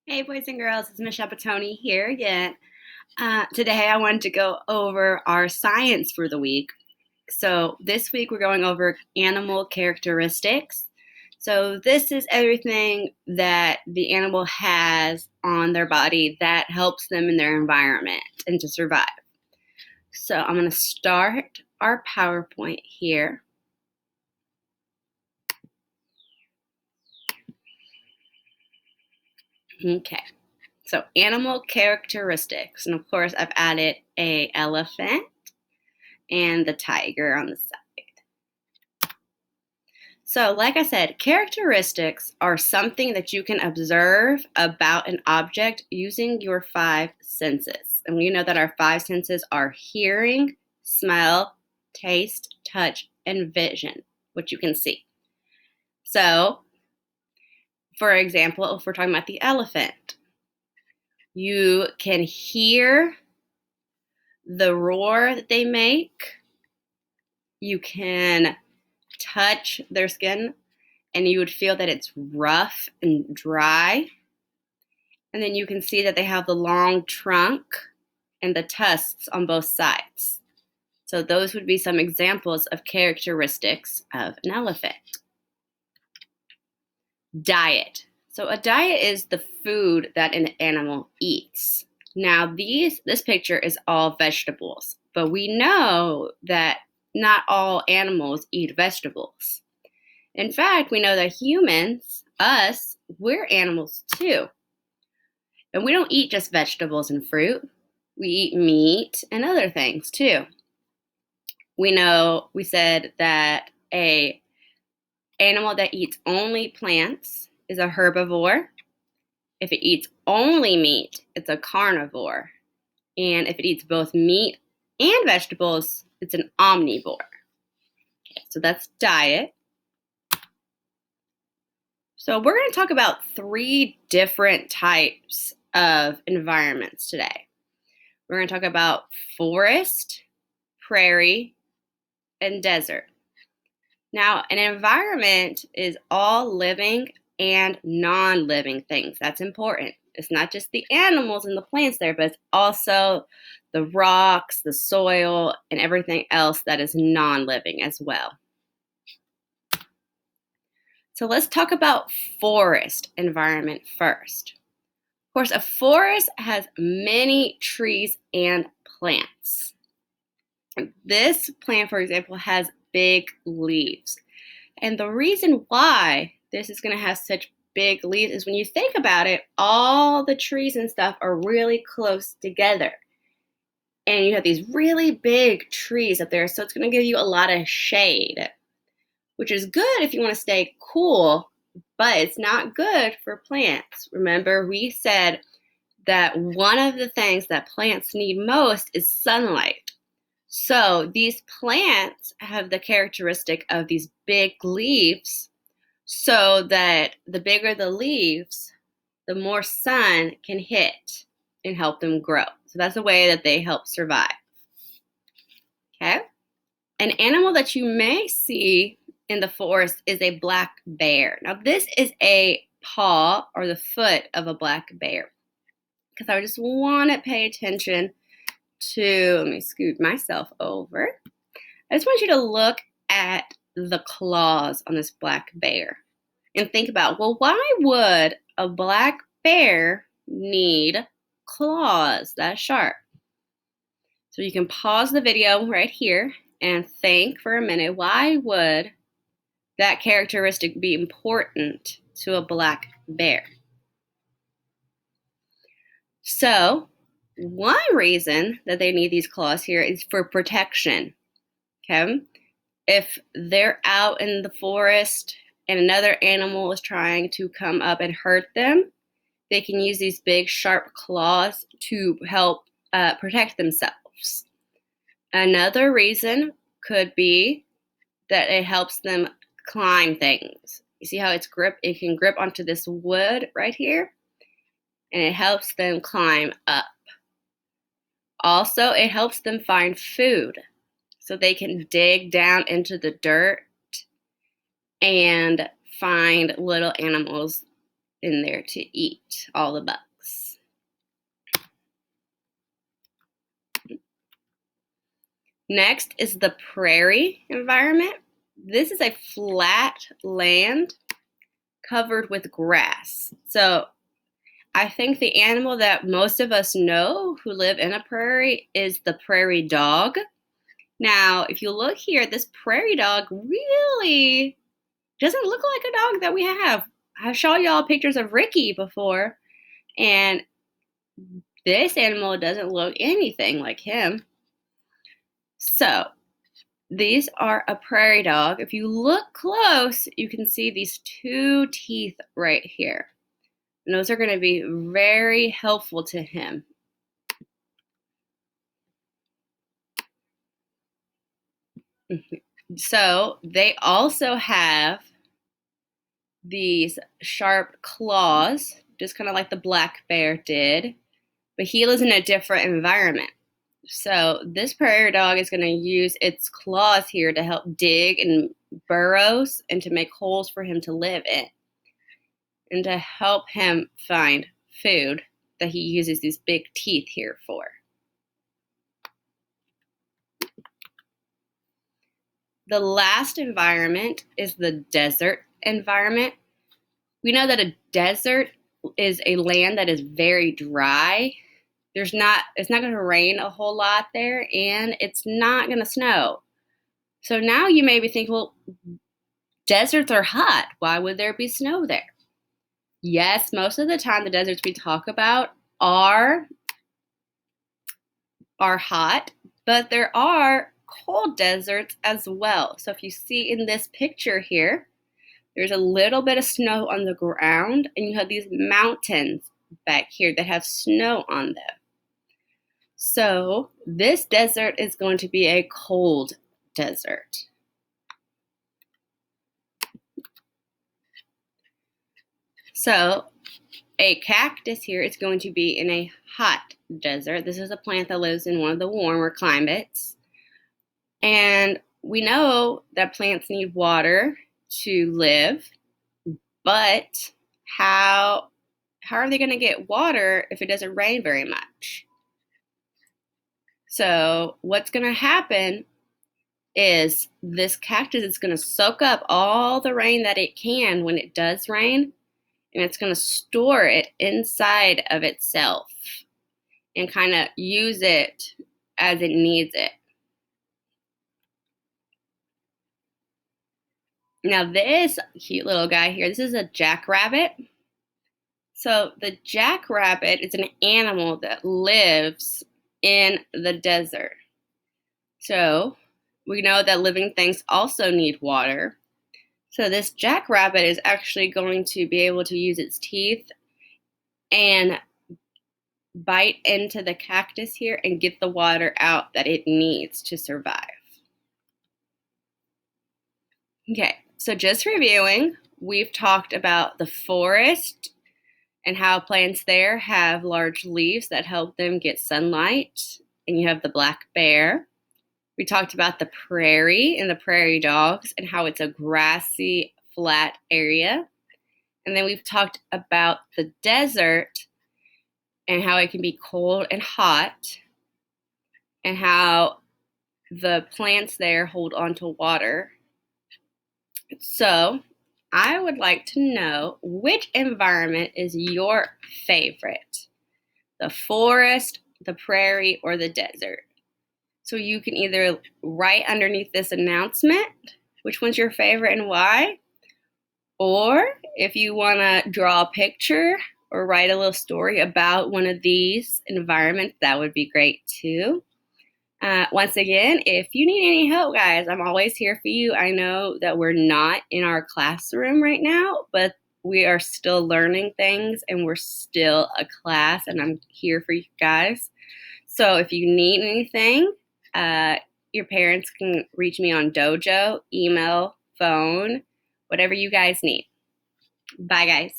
Hey, boys and girls, it's Michelle Petoni here again. Today, I wanted to go over our science for the week. So, this week we're going over animal characteristics. So, this is everything that the animal has on their body that helps them in their environment and to survive. So, I'm going to start our PowerPoint here. Okay. So animal characteristics, and of course I've added a elephant and the tiger on the side. So like I said, characteristics are something that you can observe about an object using your five senses. And we know that our five senses are hearing, smell, taste, touch, and vision, which you can see. So, for example, if we're talking about the elephant, you can hear the roar that they make. You can touch their skin and you would feel that it's rough and dry. And then you can see that they have the long trunk and the tusks on both sides. So those would be some examples of characteristics of an elephant. Diet. So a diet is the food that an animal eats. Now this picture is all vegetables, but we know that not all animals eat vegetables. In fact, we know that humans, us, we're animals too. And we don't eat just vegetables and fruit. We eat meat and other things too. We said that a animal that eats only plants is a herbivore. If it eats only meat, it's a carnivore. And if it eats both meat and vegetables, it's an omnivore. Okay, so that's diet. So we're going to talk about three different types of environments today. We're going to talk about forest, prairie, and desert. Now, an environment is all living and non-living things. That's important. It's not just the animals and the plants there, but it's also the rocks, the soil, and everything else that is non-living as well. So let's talk about forest environment first. Of course, a forest has many trees and plants. This plant, for example, has big leaves. And the reason why this is going to have such big leaves is when you think about it, all the trees and stuff are really close together. And you have these really big trees up there, so it's going to give you a lot of shade, which is good if you want to stay cool, but it's not good for plants. Remember, we said that one of the things that plants need most is sunlight. So these plants have the characteristic of these big leaves, so that the bigger the leaves, the more sun can hit and help them grow. So that's the way that they help survive. Okay? An animal that you may see in the forest is a black bear. Now, this is a paw or the foot of a black bear. Because I just want to pay attention to, let me scoot myself over. I just want you to look at the claws on this black bear and think about, well, why would a black bear need claws that sharp? So you can pause the video right here and think for a minute, why would that characteristic be important to a black bear? So one reason that they need these claws here is for protection. Okay? If they're out in the forest and another animal is trying to come up and hurt them, they can use these big sharp claws to help protect themselves. Another reason could be that it helps them climb things. You see how it can grip onto this wood right here, and it helps them climb up. Also, it helps them find food, so they can dig down into the dirt and find little animals in there to eat all the bugs. Next is the prairie environment. This is a flat land covered with grass. So I think the animal that most of us know who live in a prairie is the prairie dog. Now, if you look here, this prairie dog really doesn't look like a dog that we have. I've shown y'all pictures of Ricky before, and this animal doesn't look anything like him. So, these are a prairie dog. If you look close, you can see these two teeth right here. And those are going to be very helpful to him. So they also have these sharp claws, just kind of like the black bear did, but he lives in a different environment. So this prairie dog is going to use its claws here to help dig and burrows and to make holes for him to live in and to help him find food that he uses these big teeth here for. The last environment is the desert environment. We know that a desert is a land that is very dry. It's not going to rain a whole lot there, and it's not going to snow. So now you may be thinking, well, deserts are hot. Why would there be snow there? Yes, most of the time the deserts we talk about are hot, but there are cold deserts as well. So if you see in this picture here, there's a little bit of snow on the ground, and you have these mountains back here that have snow on them. So this desert is going to be a cold desert. So a cactus here is going to be in a hot desert. This is a plant that lives in one of the warmer climates. And we know that plants need water to live, but how are they going to get water if it doesn't rain very much? So what's going to happen is this cactus is going to soak up all the rain that it can when it does rain, and it's going to store it inside of itself and kind of use it as it needs it. Now this cute little guy here, this is a jackrabbit. So the jackrabbit is an animal that lives in the desert. So we know that living things also need water. So this jackrabbit is actually going to be able to use its teeth and bite into the cactus here and get the water out that it needs to survive. Okay, so just reviewing, we've talked about the forest and how plants there have large leaves that help them get sunlight, and you have the black bear. We talked about the prairie and the prairie dogs and how it's a grassy, flat area. And then we've talked about the desert and how it can be cold and hot, and how the plants there hold on to water. So I would like to know, which environment is your favorite? The forest, the prairie, or the desert? So you can either write underneath this announcement which one's your favorite and why. Or if you want to draw a picture or write a little story about one of these environments, that would be great too. Once again, if you need any help, guys, I'm always here for you. I know that we're not in our classroom right now, but we are still learning things and we're still a class, and I'm here for you guys. So if you need anything, your parents can reach me on Dojo, email, phone, whatever you guys need. Bye, guys.